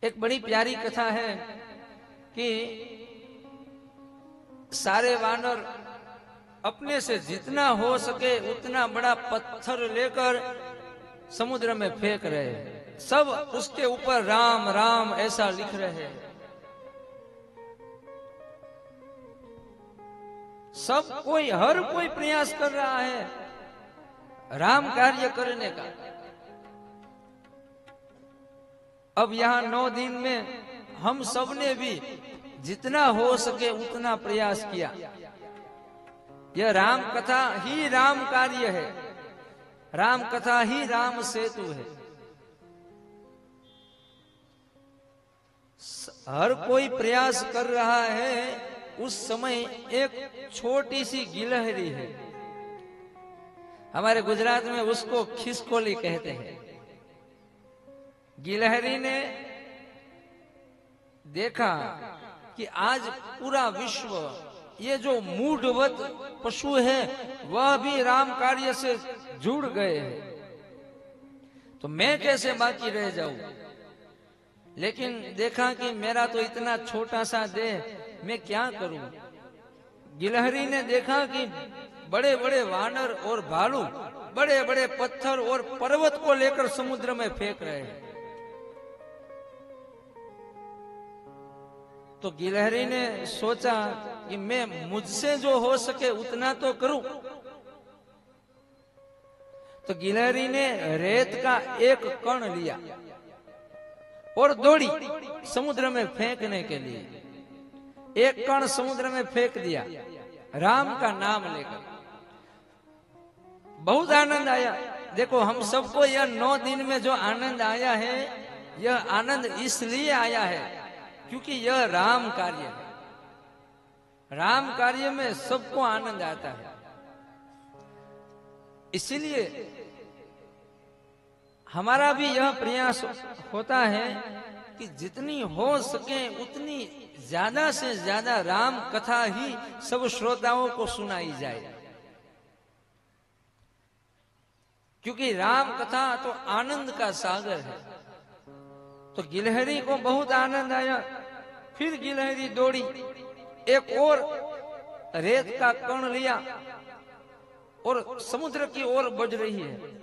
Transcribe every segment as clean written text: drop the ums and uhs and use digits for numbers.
एक बड़ी प्यारी कथा है कि सारे वानर अपने से जितना हो सके उतना बड़ा पत्थर लेकर समुद्र में फेंक रहे हैं। सब उसके ऊपर राम राम ऐसा लिख रहे हैं। सब कोई हर कोई प्रयास कर रहा है राम कार्य करने का। अब यहाँ 9 दिन में हम सब ने भी जितना हो सके उतना प्रयास किया। यह राम कथा ही राम कार्य है, राम कथा ही राम सेतु है। हर कोई प्रयास कर रहा है। उस समय एक छोटी सी गिलहरी है, हमारे गुजरात में उसको खिसकोली कहते हैं। गिलहरी ने देखा कि आज पूरा विश्व, ये जो मूढ़वत पशु है वह भी राम कार्य से जुड़ गए हैं, तो मैं कैसे बाकी रह जाऊं। लेकिन देखा कि मेरा तो इतना छोटा सा देह, मैं क्या करूं। गिलहरी ने देखा कि बड़े बड़े वानर और भालू बड़े बड़े पत्थर और पर्वत को लेकर समुद्र में फेंक रहे हैं। तो गिलहरी ने सोचा कि मैं मुझसे जो हो सके उतना तो करूं। तो गिलहरी ने रेत का एक कण लिया और दौड़ी समुद्र में फेंकने के लिए। एक कण समुद्र में फेंक दिया राम का नाम लेकर। बहुत आनंद आया। देखो, हम सबको यह 9 दिन में जो आनंद आया है, यह आनंद इसलिए आया है क्योंकि यह राम कार्य है। राम कार्य में सबको आनंद आता है। इसीलिए हमारा भी यह प्रयास होता है कि जितनी हो सके उतनी ज्यादा से ज्यादा राम कथा ही सब श्रोताओं को सुनाई जाए, क्योंकि राम कथा तो आनंद का सागर है। तो गिलहरी को बहुत आनंद आया। फिर गिलहरी दौड़ी, एक और रेत का कण लिया और समुद्र की ओर बढ़ रही है।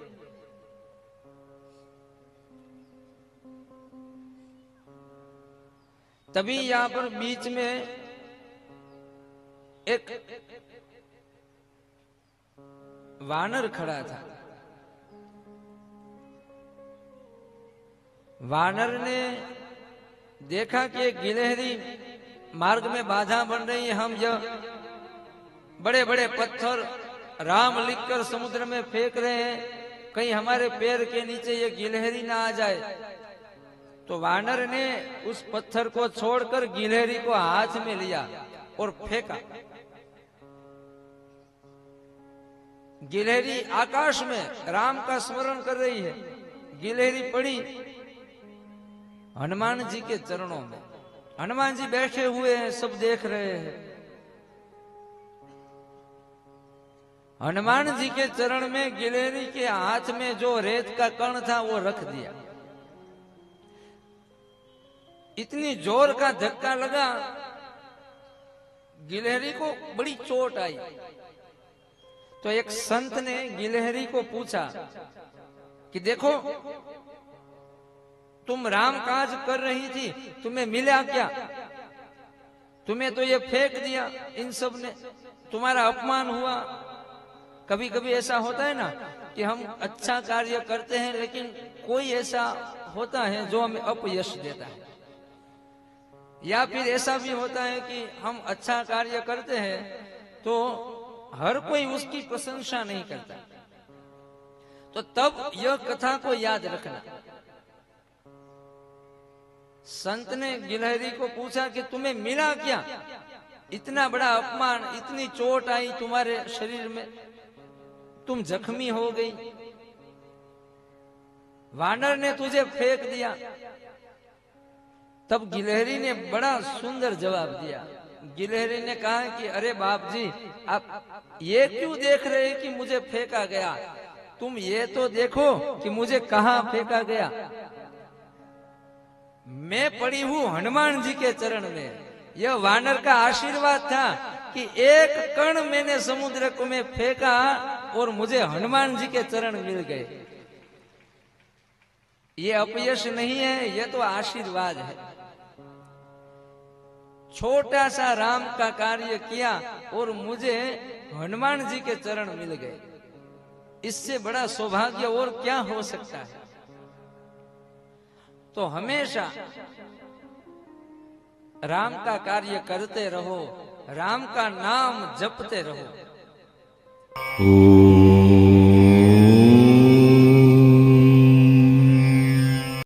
तभी यहां पर बीच में एक वानर खड़ा था। वानर ने देखा कि एक गिलहरी मार्ग में बाधा बन रही है। हम यह बड़े बड़े पत्थर राम लिखकर समुद्र में फेंक रहे हैं, कहीं हमारे पैर के नीचे ये गिलहरी ना आ जाए। तो वानर ने उस पत्थर को छोड़कर गिलहरी को हाथ में लिया और फेंका। गिलहरी आकाश में राम का स्मरण कर रही है। गिलहरी पड़ी हनुमान जी के चरणों में। हनुमान जी बैठे हुए हैं, सब देख रहे हैं। हनुमान जी के चरण में गिलहरी के हाथ में जो रेत का कण था वो रख दिया। इतनी जोर का धक्का लगा, गिलहरी को बड़ी चोट आई। तो एक संत ने गिलहरी को पूछा कि देखो, तुम राम काज कर रही थी, तुम्हें मिला क्या? तुम्हें तो ये फेंक दिया इन सब ने, तुम्हारा अपमान हुआ। कभी कभी ऐसा होता है ना कि हम अच्छा कार्य करते हैं लेकिन कोई ऐसा होता है जो हमें अपयश देता है, या फिर ऐसा भी होता है कि हम अच्छा कार्य करते हैं तो हर कोई उसकी प्रशंसा नहीं करता। तो तब यह कथा को याद रखना। संत ने गिलहरी को पूछा कि तुम्हें मिला क्या? इतना बड़ा अपमान, इतनी चोट आई तुम्हारे शरीर में, तुम जख्मी हो गई, वानर ने तुझे फेंक दिया। तब गिलहरी ने बड़ा सुंदर जवाब दिया। गिलहरी ने कहा कि अरे बाप जी, आप ये क्यों देख रहे हैं कि मुझे फेंका गया? तुम ये तो देखो कि मुझे कहां फेंका गया। मैं पड़ी हूं हनुमान जी के चरण में। यह वानर का आशीर्वाद था कि एक कण मैंने समुद्र को में फेंका और मुझे हनुमान जी के चरण मिल गए। ये अपयश नहीं है, ये तो आशीर्वाद है। छोटा सा राम का कार्य किया और मुझे हनुमान जी के चरण मिल गए। इससे बड़ा सौभाग्य और क्या हो सकता है। तो हमेशा राम का कार्य करते रहो, राम का नाम जपते रहो।